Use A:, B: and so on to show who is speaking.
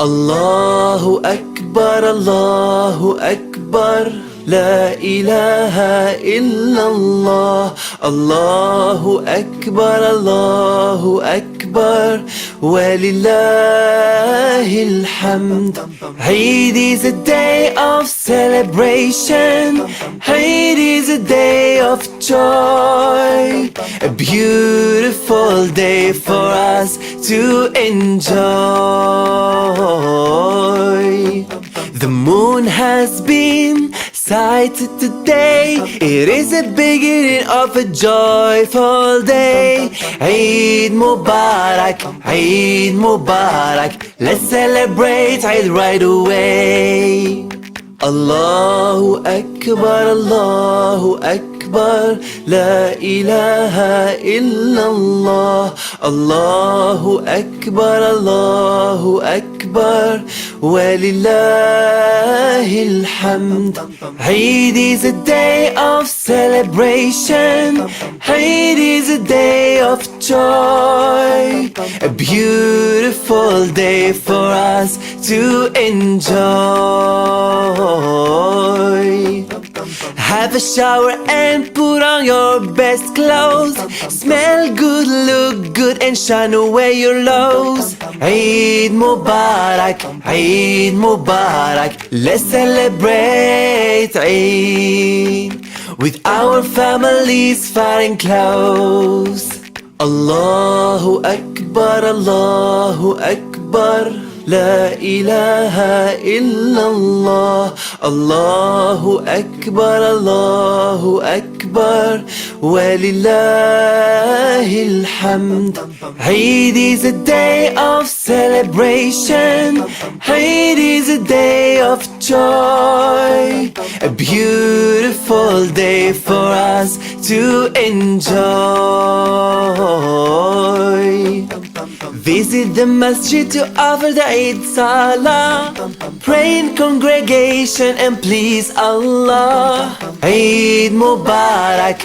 A: Allahu Akbar, Allahu Akbar, La ilaha illallah. Allahu Akbar, Allahu Akbar, Walillahil hamd. Eid is a day of celebration, Eid is a day of joy, a beautiful day for us to enjoy. The moon has been sighted today, it is a beginning of a joyful day. Eid Mubarak, Eid Mubarak, let's celebrate Eid right away. Allahu Akbar, Allahu Akbar, La ilaha illallah. Allahu Akbar, Allahu Akbar, Walillahil hamd. Eid is a day of celebration, Eid is a day of joy, a beautiful day for us to enjoy. Have a shower and put on your best clothes. Smell good, look good, and shine away your lows. Eid Mubarak, Eid Mubarak, let's celebrate Eid with our families far and close. Allahu Akbar, Allahu Akbar, La ilaha illallah. Allahu Akbar, Allahu Akbar, Walillahil hamd. Eid is a day of celebration, Eid is a day of joy, a beautiful day for us to enjoy. Visit the masjid to offer the Eid Salah, pray in congregation and please Allah. Eid Mubarak,